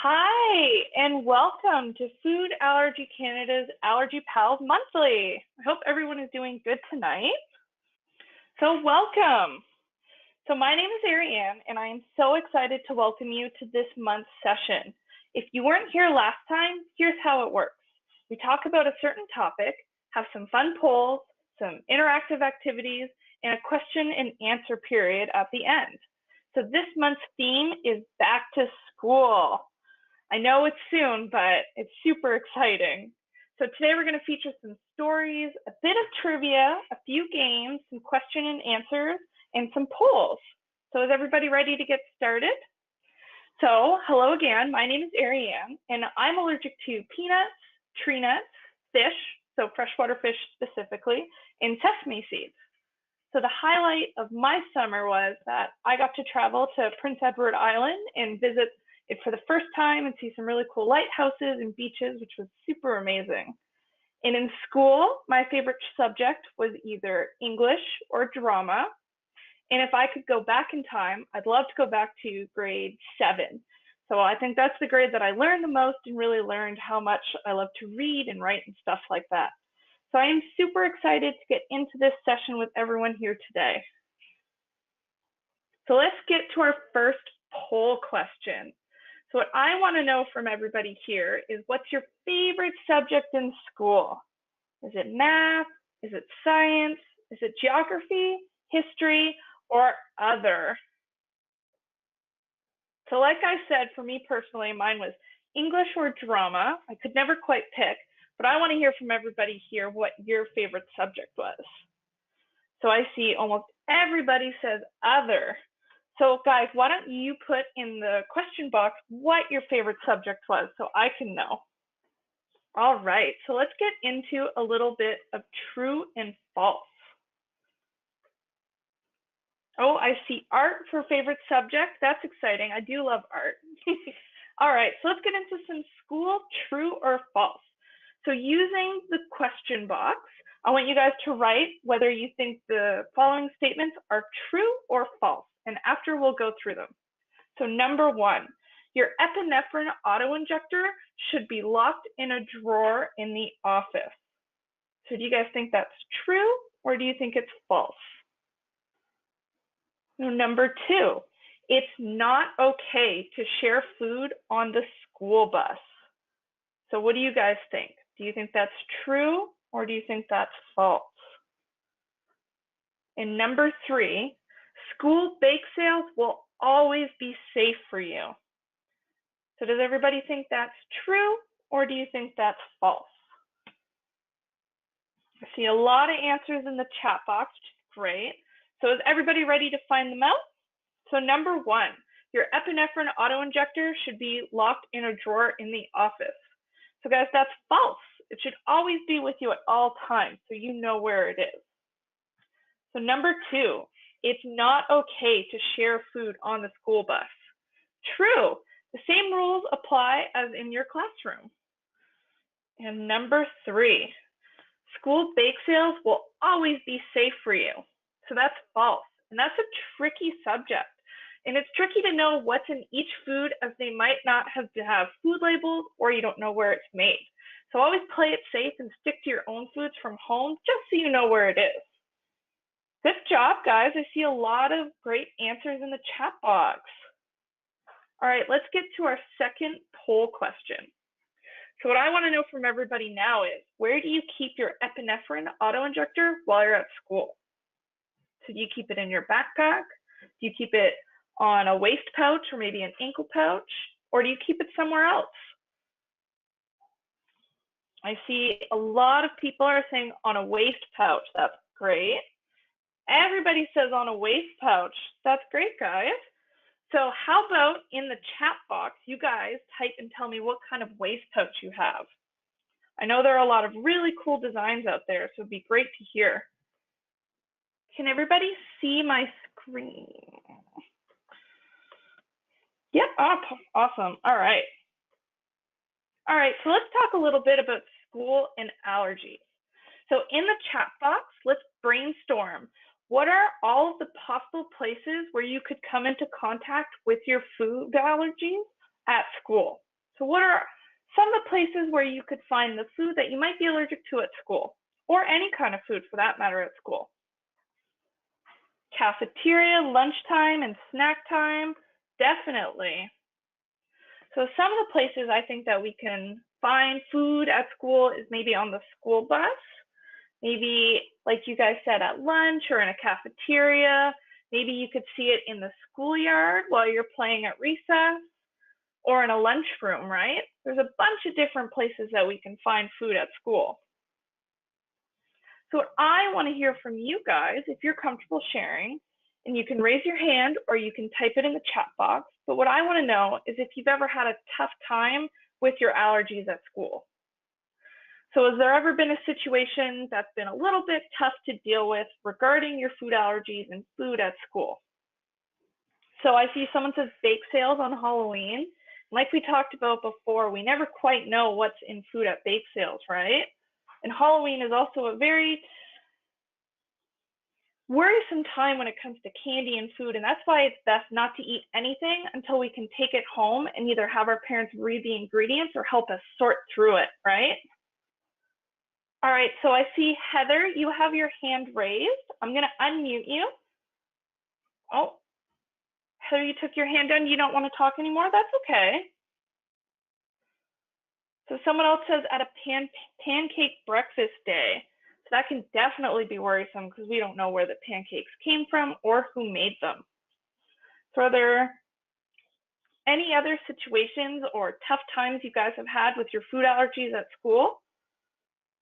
Hi, and welcome to Food Allergy Canada's Allergy Pals Monthly. I hope everyone is doing good tonight. So welcome. So my name is Ariane, and I am so excited to welcome you to this month's session. If you weren't here last time, here's how it works. We talk about a certain topic, have some fun polls, some interactive activities, and a question and answer period at the end. So this month's theme is back to school. I know it's soon, but it's super exciting. So today we're going to feature some stories, a bit of trivia, a few games, some question and answers, and some polls. So is everybody ready to get started? So hello again, my name is Ariane, and I'm allergic to peanuts, tree nuts, fish, so freshwater fish specifically, and sesame seeds. So the highlight of my summer was that I got to travel to Prince Edward Island and visit it for the first time and see some really cool lighthouses and beaches, which was super amazing. And in school, my favorite subject was either English or drama. And if I could go back in time, I'd love to go back to grade 7. So I think that's the grade that I learned the most and really learned how much I love to read and write and stuff like that. So I am super excited to get into this session with everyone here today. So let's get to our first poll question. So what I want to know from everybody here is, what's your favorite subject in school? Is it math? Is it science? Is it geography, history, or other? So like I said, for me personally, mine was English or drama. I could never quite pick, but I want to hear from everybody here what your favorite subject was. So I see almost everybody says other. So guys, why don't you put in the question box what your favorite subject was so I can know. All right, so let's get into a little bit of true and false. Oh, I see art for favorite subject. That's exciting. I do love art. All right, so let's get into some school true or false. So using the question box, I want you guys to write whether you think the following statements are true or false, and after we'll go through them. So number 1, your epinephrine auto-injector should be locked in a drawer in the office. So do you guys think that's true, or do you think it's false? Number 2, it's not okay to share food on the school bus. So what do you guys think? Do you think that's true, or do you think that's false? And number 3, school bake sales will always be safe for you. So does everybody think that's true, or do you think that's false? I see a lot of answers in the chat box, which is great. So is everybody ready to find them out? So number 1, your epinephrine auto-injector should be locked in a drawer in the office. So guys, that's false. It should always be with you at all times, so you know where it is. So number 2, it's not okay to share food on the school bus. True, the same rules apply as in your classroom. And number 3, school bake sales will always be safe for you. So that's false, and that's a tricky subject. And it's tricky to know what's in each food, as they might not have to have food labels, or you don't know where it's made. So always play it safe and stick to your own foods from home, just so you know where it is. Good job, guys. I see a lot of great answers in the chat box. All right, let's get to our second poll question. So what I want to know from everybody now is, where do you keep your epinephrine auto-injector while you're at school? So do you keep it in your backpack? Do you keep it on a waist pouch or maybe an ankle pouch? Or do you keep it somewhere else? I see a lot of people are saying on a waist pouch. That's great. Everybody says on a waist pouch. That's great, guys. So how about in the chat box, you guys type and tell me what kind of waist pouch you have. I know there are a lot of really cool designs out there, so it'd be great to hear. Can everybody see my screen? Yep, awesome. All right. All right, so let's talk a little bit about school and allergies. So in the chat box, let's brainstorm. What are all of the possible places where you could come into contact with your food allergies at school? So what are some of the places where you could find the food that you might be allergic to at school, or any kind of food for that matter at school? Cafeteria, lunchtime, and snack time, definitely. So some of the places I think that we can find food at school is maybe on the school bus, maybe like you guys said at lunch or in a cafeteria. Maybe you could see it in the schoolyard while you're playing at recess or in a lunchroom, right? There's a bunch of different places that we can find food at school. So what I want to hear from you guys, if you're comfortable sharing, and you can raise your hand or you can type it in the chat box, but what I want to know is if you've ever had a tough time with your allergies at school. So has there ever been a situation that's been a little bit tough to deal with regarding your food allergies and food at school? So I see someone says bake sales on Halloween. Like we talked about before, we never quite know what's in food at bake sales, right? And Halloween is also a very worrisome time when it comes to candy and food, and that's why it's best not to eat anything until we can take it home and either have our parents read the ingredients or help us sort through it, right? All right, so I see Heather, you have your hand raised. I'm gonna unmute you. Oh, Heather, you took your hand down. You don't want to talk anymore? That's okay. So someone else says at a pancake breakfast day. So that can definitely be worrisome because we don't know where the pancakes came from or who made them. So are there any other situations or tough times you guys have had with your food allergies at school?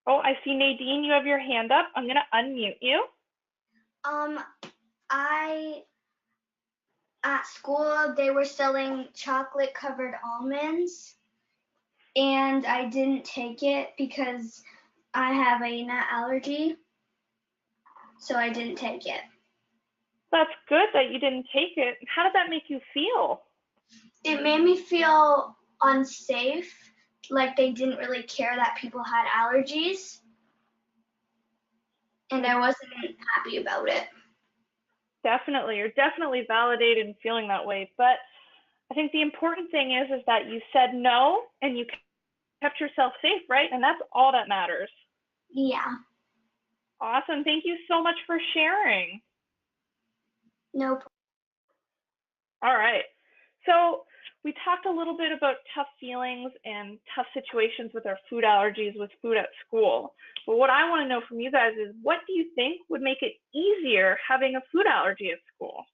Oh, I see Nadine, you have your hand up. I'm gonna unmute you. At school, they were selling chocolate covered almonds, and I didn't take it because I have a nut allergy, so I didn't take it. That's good that you didn't take it. How did that make you feel? It made me feel unsafe, like they didn't really care that people had allergies, and I wasn't happy about it. Definitely, you're definitely validated in feeling that way. But I think the important thing is that you said no and you kept yourself safe, right? And that's all that matters. Yeah. Awesome. Thank you so much for sharing. No problem. All right. So we talked a little bit about tough feelings and tough situations with our food allergies with food at school. But what I want to know from you guys is what do you think would make it easier having a food allergy at school?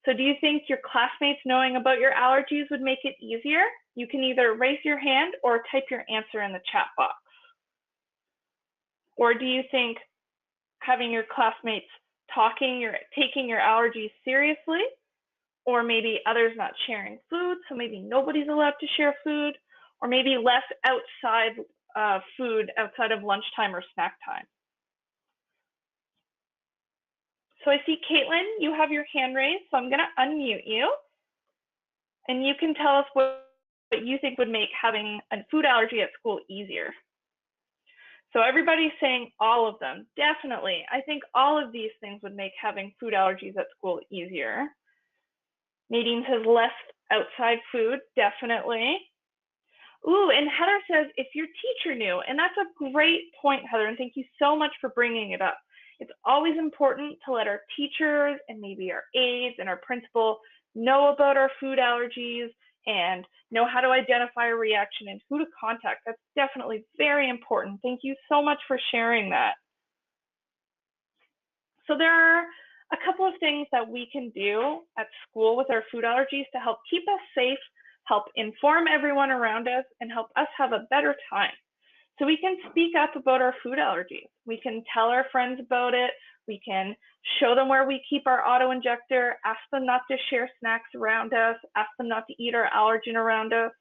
So do you think your classmates knowing about your allergies would make it easier? You can either raise your hand or type your answer in the chat box. Or do you think having your classmates taking your allergies seriously, or maybe others not sharing food, so maybe nobody's allowed to share food, or maybe less outside food outside of lunchtime or snack time? So I see Caitlin, you have your hand raised, so I'm going to unmute you, and you can tell us what you think would make having a food allergy at school easier. So everybody's saying all of them. Definitely. I think all of these things would make having food allergies at school easier. Nadine says less outside food. Definitely. Ooh, and Heather says if your teacher knew, and that's a great point, Heather, and thank you so much for bringing it up. It's always important to let our teachers and maybe our aides and our principal know about our food allergies and know how to identify a reaction and who to contact. That's definitely very important. Thank you so much for sharing that. So there are a couple of things that we can do at school with our food allergies to help keep us safe, help inform everyone around us, and help us have a better time. So we can speak up about our food allergies. We can tell our friends about it. We can show them where we keep our auto injector, ask them not to share snacks around us, ask them not to eat our allergen around us.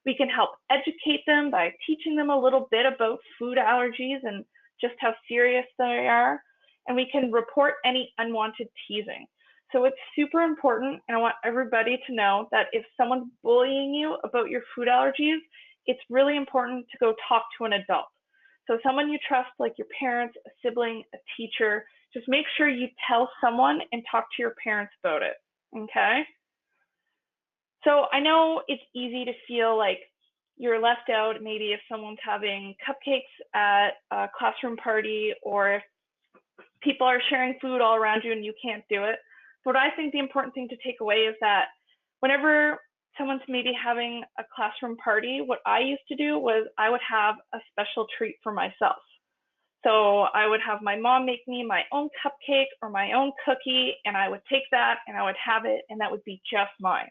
We can help educate them by teaching them a little bit about food allergies and just how serious they are. And we can report any unwanted teasing. So it's super important, and I want everybody to know that if someone's bullying you about your food allergies, it's really important to go talk to an adult. So someone you trust, like your parents, a sibling, a teacher, just make sure you tell someone and talk to your parents about it, okay? So I know it's easy to feel like you're left out maybe if someone's having cupcakes at a classroom party, or if people are sharing food all around you and you can't do it. But what I think the important thing to take away is that whenever someone's maybe having a classroom party, what I used to do was I would have a special treat for myself. So I would have my mom make me my own cupcake or my own cookie, and I would take that and I would have it, and that would be just mine.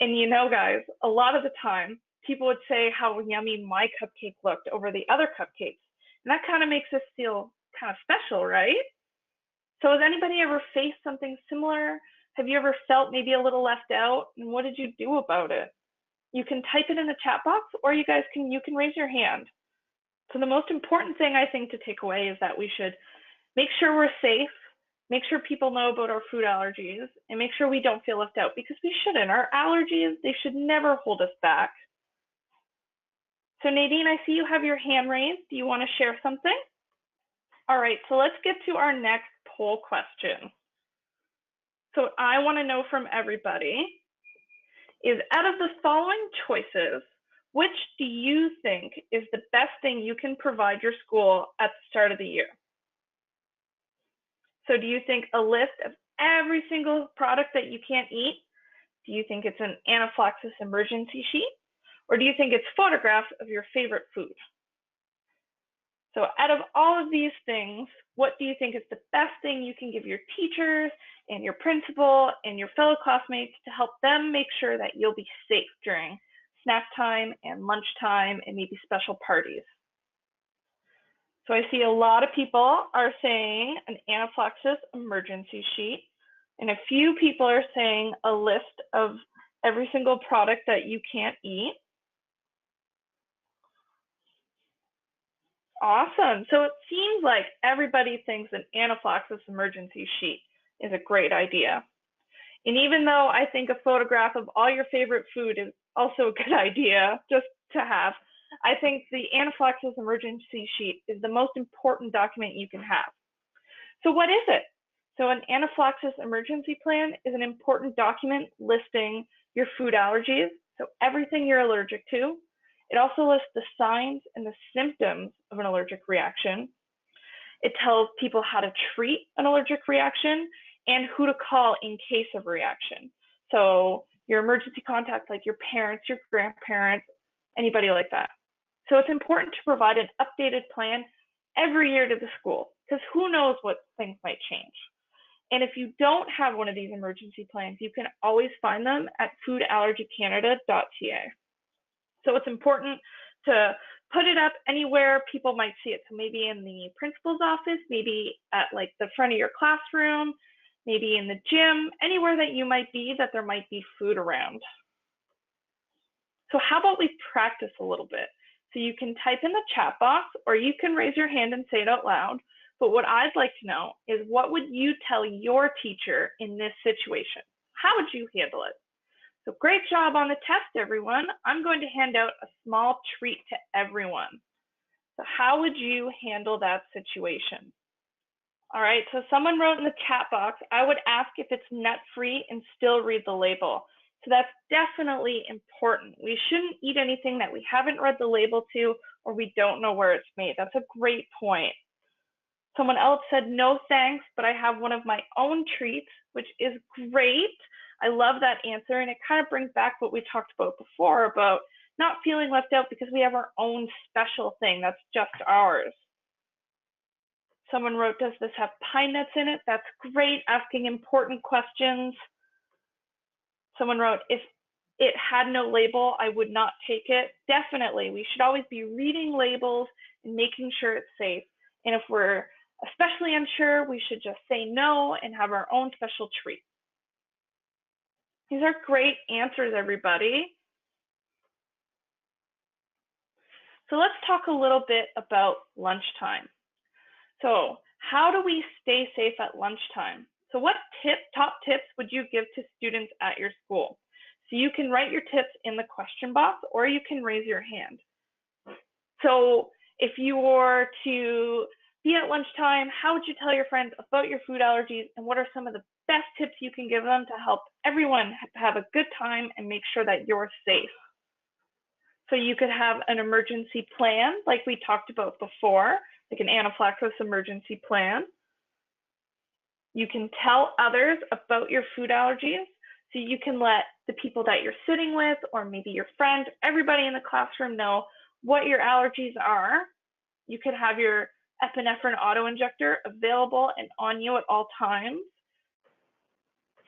And you know, guys, a lot of the time, people would say how yummy my cupcake looked over the other cupcakes. And that kind of makes us feel kind of special, right? So has anybody ever faced something similar? Have you ever felt maybe a little left out? And what did you do about it? You can type it in the chat box, or you can raise your hand. So the most important thing I think to take away is that we should make sure we're safe, make sure people know about our food allergies, and make sure we don't feel left out, because we shouldn't. Our allergies, they should never hold us back. So Nadine, I see you have your hand raised. Do you want to share something? All right, so let's get to our next poll question. So I want to know from everybody is, out of the following choices, which do you think is the best thing you can provide your school at the start of the year? So do you think a list of every single product that you can't eat? Do you think it's an anaphylaxis emergency sheet? Or do you think it's photographs of your favorite food? So out of all of these things, what do you think is the best thing you can give your teachers and your principal and your fellow classmates to help them make sure that you'll be safe during snack time and lunchtime and maybe special parties? So I see a lot of people are saying an anaphylaxis emergency sheet, and a few people are saying a list of every single product that you can't eat. Awesome. So it seems like everybody thinks an anaphylaxis emergency sheet is a great idea. And even though I think a photograph of all your favorite food is also a good idea just to have, I think the anaphylaxis emergency sheet is the most important document you can have. So what is it? So an anaphylaxis emergency plan is an important document listing your food allergies, so everything you're allergic to. It also lists the signs and the symptoms of an allergic reaction. It tells people how to treat an allergic reaction and who to call in case of reaction. So your emergency contacts, like your parents, your grandparents, anybody like that. So it's important to provide an updated plan every year to the school, because who knows what things might change. And if you don't have one of these emergency plans, you can always find them at foodallergycanada.ca. So it's important to put it up anywhere people might see it. So maybe in the principal's office, maybe at like the front of your classroom, maybe in the gym, anywhere that you might be that there might be food around. So how about we practice a little bit? So you can type in the chat box, or you can raise your hand and say it out loud. But what I'd like to know is, what would you tell your teacher in this situation? How would you handle it? So great job on the test, everyone. I'm going to hand out a small treat to everyone. So how would you handle that situation? All right, so someone wrote in the chat box, I would ask if it's nut-free and still read the label. So that's definitely important. We shouldn't eat anything that we haven't read the label to, or we don't know where it's made. That's a great point. Someone else said, no thanks, but I have one of my own treats, which is great. I love that answer, and it kind of brings back what we talked about before about not feeling left out because we have our own special thing that's just ours. Someone wrote, does this have pine nuts in it? That's great, asking important questions. Someone wrote, if it had no label, I would not take it. Definitely, we should always be reading labels and making sure it's safe. And if we're especially unsure, we should just say no and have our own special treat. These are great answers, everybody. So let's talk a little bit about lunchtime. So how do we stay safe at lunchtime? So what top tips would you give to students at your school? So you can write your tips in the question box, or you can raise your hand. So if you were to be at lunchtime, how would you tell your friends about your food allergies, and what are some of the best tips you can give them to help everyone have a good time and make sure that you're safe? So you could have an emergency plan like we talked about before, like an anaphylaxis emergency plan. You can tell others about your food allergies. So you can let the people that you're sitting with, or maybe your friend, everybody in the classroom know what your allergies are. You could have your epinephrine auto-injector available and on you at all times.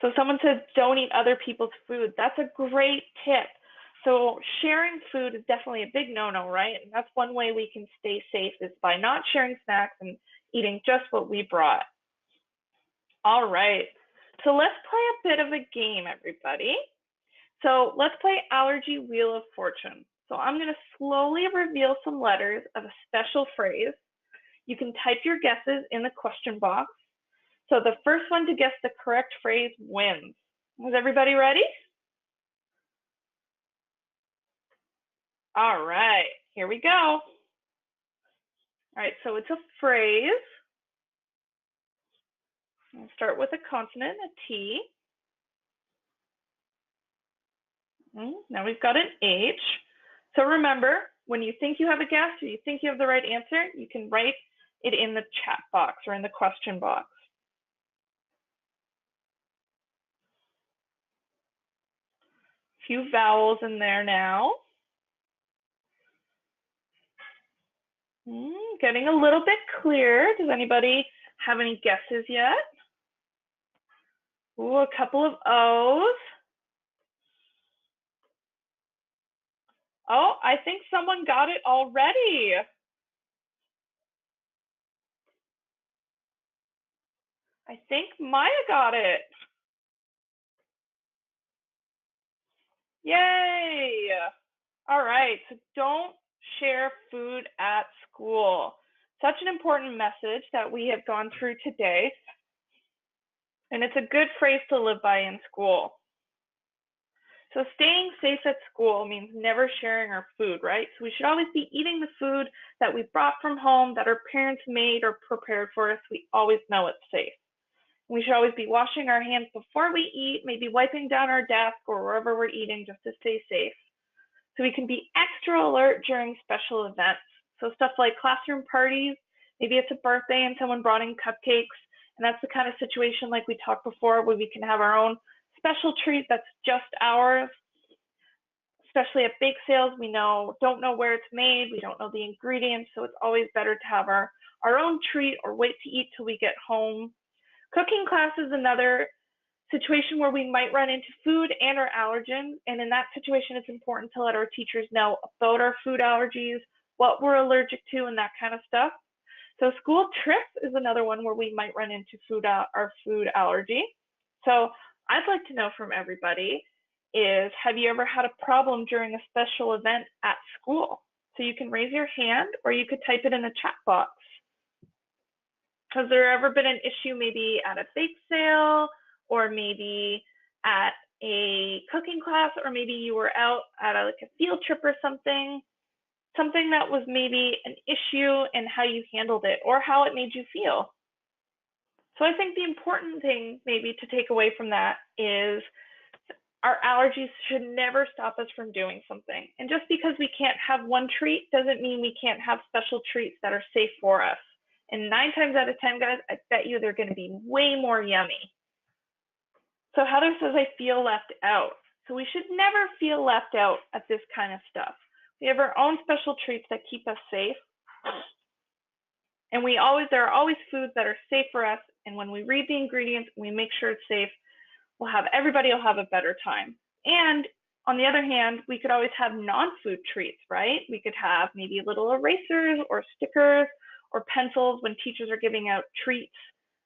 So someone says don't eat other people's food. That's a great tip. So sharing food is definitely a big no-no, right? And that's one way we can stay safe is by not sharing snacks and eating just what we brought. All right, so let's play a bit of a game, everybody. So let's play Allergy Wheel of Fortune. So I'm going to slowly reveal some letters of a special phrase. You can type your guesses in the question box. So the first one to guess the correct phrase wins. Is everybody ready? All right, here we go. All right, so it's a phrase. I'll start with a consonant, a T. Now we've got an H. So remember, when you think you have a guess or you think you have the right answer, you can write it in the chat box or in the question box. A few vowels in there now. Getting a little bit clear. Does anybody have any guesses yet? Ooh, a couple of O's. Oh, I think someone got it already. I think Maya got it. Yay! All right, so don't share food at school. Such an important message that we have gone through today. And it's a good phrase to live by in school. So staying safe at school means never sharing our food, right? So we should always be eating the food that we brought from home, that our parents made or prepared for us. We always know it's safe. We should always be washing our hands before we eat, maybe wiping down our desk or wherever we're eating just to stay safe. So we can be extra alert during special events. So stuff like classroom parties, maybe it's a birthday and someone brought in cupcakes, and that's the kind of situation like we talked before where we can have our own special treat that's just ours. Especially at bake sales, we don't know where it's made, we don't know the ingredients, so it's always better to have our own treat or wait to eat till we get home. Cooking class is another situation where we might run into food and our allergens, and in that situation it's important to let our teachers know about our food allergies, what we're allergic to, and that kind of stuff. So school trips is another one where we might run into our food allergy. So I'd like to know from everybody is, have you ever had a problem during a special event at school? So you can raise your hand or you could type it in the chat box. Has there ever been an issue maybe at a bake sale or maybe at a cooking class, or maybe you were out at like a field trip or something that was maybe an issue and how you handled it or how it made you feel? So I think the important thing maybe to take away from that is our allergies should never stop us from doing something. And just because we can't have one treat doesn't mean we can't have special treats that are safe for us. And 9 times out of 10, guys, I bet you they're going to be way more yummy. So Heather says, I feel left out. So we should never feel left out at this kind of stuff. We have our own special treats that keep us safe. And there are always foods that are safe for us. And when we read the ingredients and we make sure it's safe, everybody will have a better time. And on the other hand, we could always have non-food treats, right? We could have maybe little erasers or stickers or pencils when teachers are giving out treats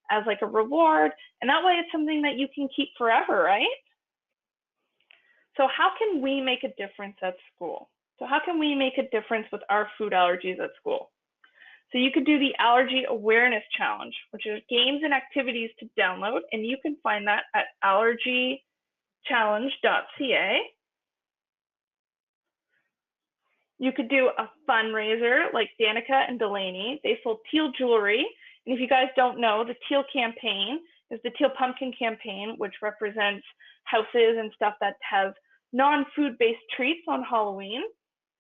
as like a reward. And that way it's something that you can keep forever, right? So how can we make a difference at school? So how can we make a difference with our food allergies at school? So you could do the Allergy Awareness Challenge, which is games and activities to download, and you can find that at allergychallenge.ca. You could do a fundraiser like Danica and Delaney. They sold teal jewelry. And if you guys don't know, the teal campaign is the Teal Pumpkin campaign, which represents houses and stuff that has non-food based treats on Halloween.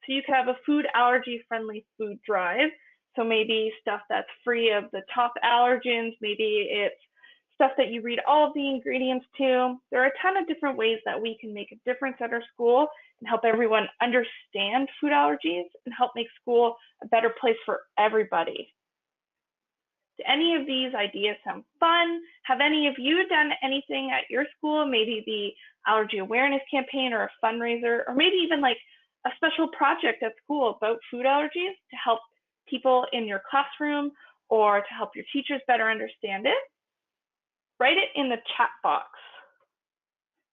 So you could have a food allergy friendly food drive. So maybe stuff that's free of the top allergens, maybe it's stuff that you read all of the ingredients to. There are a ton of different ways that we can make a difference at our school and help everyone understand food allergies and help make school a better place for everybody. Do any of these ideas sound fun? Have any of you done anything at your school? Maybe the allergy awareness campaign or a fundraiser, or maybe even like a special project at school about food allergies to help people in your classroom or to help your teachers better understand it? Write it in the chat box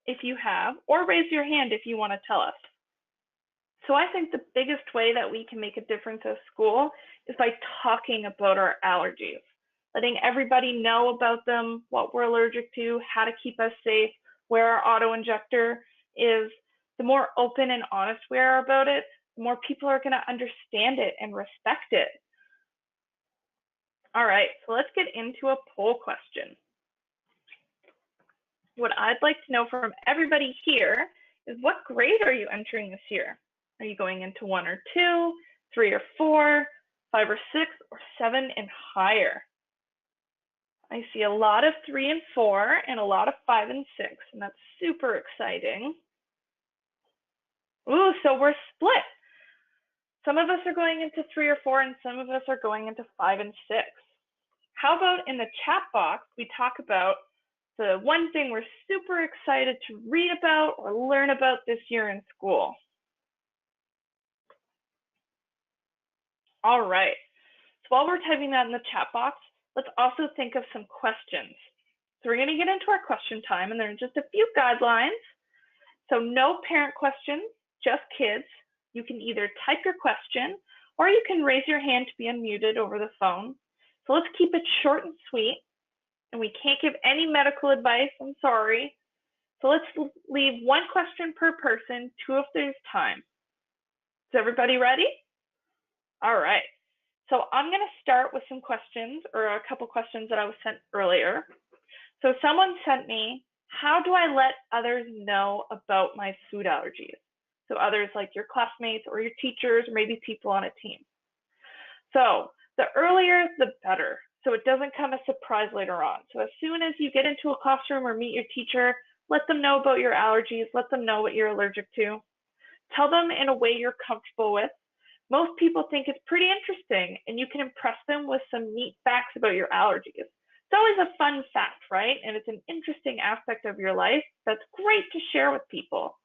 if you have, or raise your hand if you want to tell us. So I think the biggest way that we can make a difference at school is by talking about our allergies, letting everybody know about them, what we're allergic to, how to keep us safe, where our auto injector is. The more open and honest we are about it, the more people are going to understand it and respect it. All right, so let's get into a poll question. What I'd like to know from everybody here is, what grade are you entering this year? Are you going into 1 or 2, 3 or 4, 5 or 6, or 7 and higher? I see a lot of 3 and 4 and a lot of 5 and 6, and that's super exciting. Ooh, so we're split. Some of us are going into 3 or 4, and some of us are going into 5 and 6. How about in the chat box, we talk about the one thing we're super excited to read about or learn about this year in school? All right, so while we're typing that in the chat box, let's also think of some questions. So we're going to get into our question time, and there are just a few guidelines. So no parent questions, just kids. You can either type your question or you can raise your hand to be unmuted over the phone. So let's keep it short and sweet. And we can't give any medical advice, I'm sorry. So let's leave 1 question per person, 2 if there's time. Is everybody ready? All right. So I'm going to start with some questions, or a couple questions that I was sent earlier. So someone sent me, how do I let others know about my food allergies? So others like your classmates or your teachers, or maybe people on a team. So the earlier, the better. So it doesn't come as a surprise later on. So as soon as you get into a classroom or meet your teacher, let them know about your allergies, let them know what you're allergic to. Tell them in a way you're comfortable with. Most people think it's pretty interesting, and you can impress them with some neat facts about your allergies. It's always a fun fact, right? And it's an interesting aspect of your life that's great to share with people.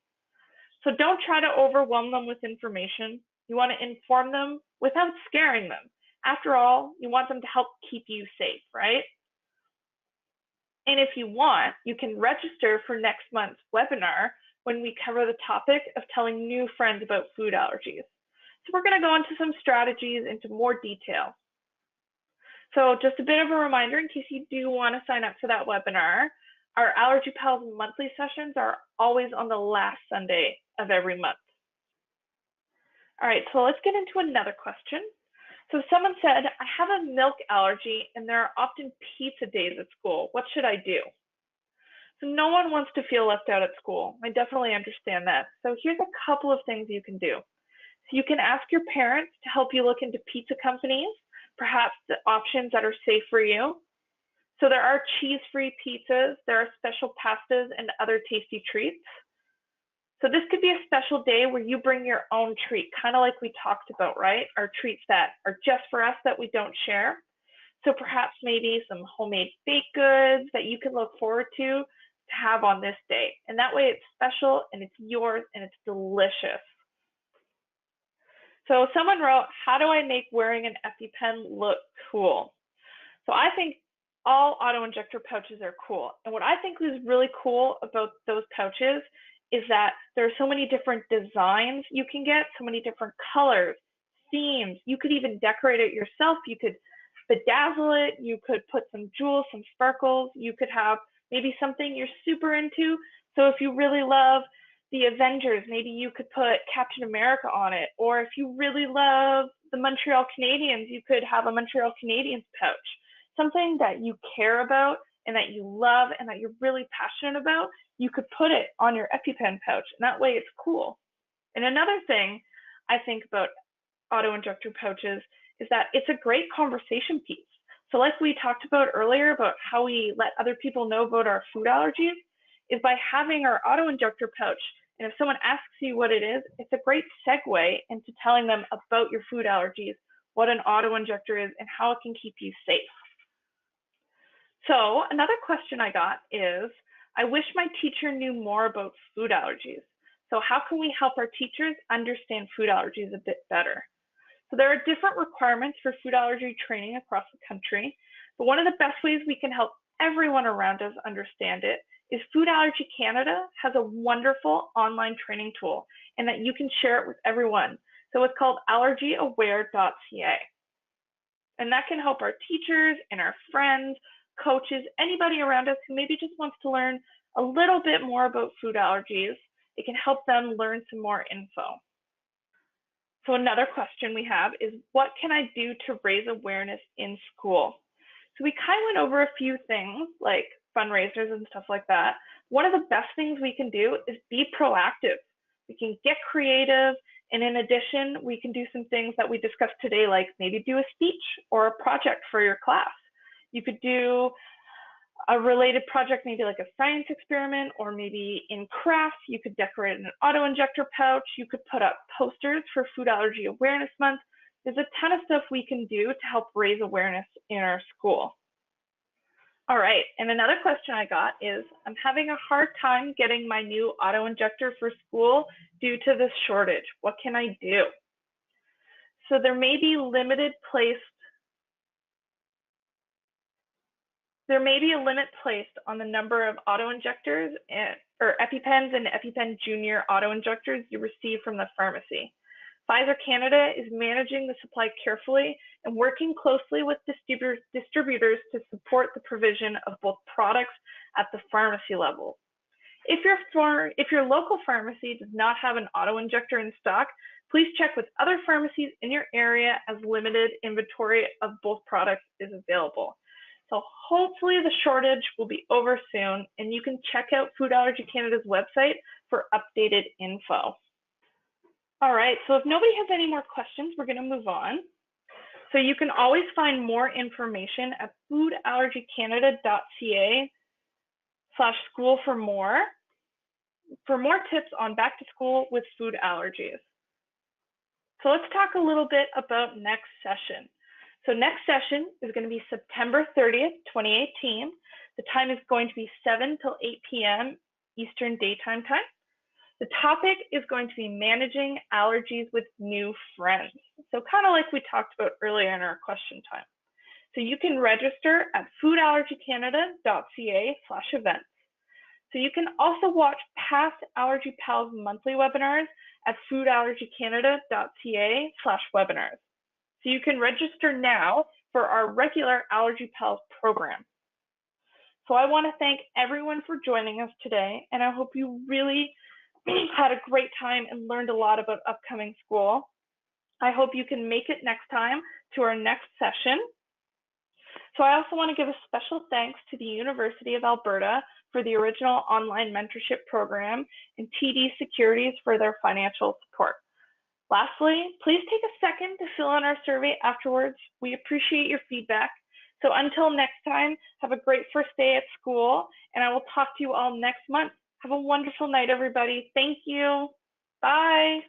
So don't try to overwhelm them with information. You want to inform them without scaring them. After all, you want them to help keep you safe, right? And if you want, you can register for next month's webinar when we cover the topic of telling new friends about food allergies. So we're going to go into some strategies into more detail. So just a bit of a reminder, in case you do want to sign up for that webinar, our Allergy Pals monthly sessions are always on the last Sunday of every month. All right, so let's get into another question. So someone said, I have a milk allergy and there are often pizza days at school. What should I do? So no one wants to feel left out at school. I definitely understand that. So here's a couple of things you can do. So you can ask your parents to help you look into pizza companies, perhaps the options that are safe for you. So there are cheese-free pizzas, there are special pastas and other tasty treats. So this could be a special day where you bring your own treat, kind of like we talked about, right? Our treats that are just for us that we don't share. So perhaps maybe some homemade baked goods that you can look forward to have on this day. And that way it's special and it's yours and it's delicious. So someone wrote, how do I make wearing an EpiPen look cool? So I think all auto injector pouches are cool. And what I think is really cool about those pouches is that there are so many different designs you can get, so many different colors, themes. You could even decorate it yourself. You could bedazzle it. You could put some jewels, some sparkles. You could have maybe something you're super into. So if you really love the Avengers, maybe you could put Captain America on it. Or if you really love the Montreal Canadiens, you could have a Montreal Canadiens pouch. Something that you care about and that you love and that you're really passionate about, you could put it on your EpiPen pouch, and that way it's cool. And another thing, I think about auto-injector pouches is that it's a great conversation piece. So like we talked about earlier about how we let other people know about our food allergies is by having our auto-injector pouch. And if someone asks you what it is, it's a great segue into telling them about your food allergies, what an auto-injector is, and how it can keep you safe. So another question I got is, I wish my teacher knew more about food allergies. So how can we help our teachers understand food allergies a bit better? So there are different requirements for food allergy training across the country, but one of the best ways we can help everyone around us understand it is Food Allergy Canada has a wonderful online training tool and that you can share it with everyone. So it's called allergyaware.ca. And that can help our teachers and our friends, coaches, anybody around us who maybe just wants to learn a little bit more about food allergies. It can help them learn some more info. So another question we have is, what can I do to raise awareness in school? So we kind of went over a few things like fundraisers and stuff like that. One of the best things we can do is be proactive. We can get creative. And in addition, we can do some things that we discussed today, like maybe do a speech or a project for your class. You could do a related project, maybe like a science experiment, or maybe in crafts, you could decorate an auto-injector pouch. You could put up posters for Food Allergy Awareness Month. There's a ton of stuff we can do to help raise awareness in our school. All right, and another question I got is, I'm having a hard time getting my new auto-injector for school due to this shortage. What can I do? So there may be a limit placed on the number of auto-injectors or EpiPens and EpiPen Junior auto-injectors you receive from the pharmacy. Pfizer Canada is managing the supply carefully and working closely with distributors to support the provision of both products at the pharmacy level. If your local pharmacy does not have an auto-injector in stock, please check with other pharmacies in your area as limited inventory of both products is available. So hopefully the shortage will be over soon, and you can check out Food Allergy Canada's website for updated info. All right, so if nobody has any more questions, we're going to move on. So you can always find more information at foodallergycanada.ca/school for more tips on back to school with food allergies. So let's talk a little bit about next session. So next session is going to be September 30th, 2018. The time is going to be 7 till 8 p.m. Eastern Daytime Time. The topic is going to be managing allergies with new friends. So kind of like we talked about earlier in our question time. So you can register at foodallergycanada.ca/events. So you can also watch past Allergy Pals monthly webinars at foodallergycanada.ca/webinars. So you can register now for our regular Allergy Pals program. So I want to thank everyone for joining us today, and I hope you really had a great time and learned a lot about upcoming school. I hope you can make it next time to our next session. So I also want to give a special thanks to the University of Alberta for the original online mentorship program and TD Securities for their financial support. Lastly, please take a second to fill in our survey afterwards. We appreciate your feedback. So until next time, have a great first day at school, and I will talk to you all next month. Have a wonderful night, everybody. Thank you. Bye.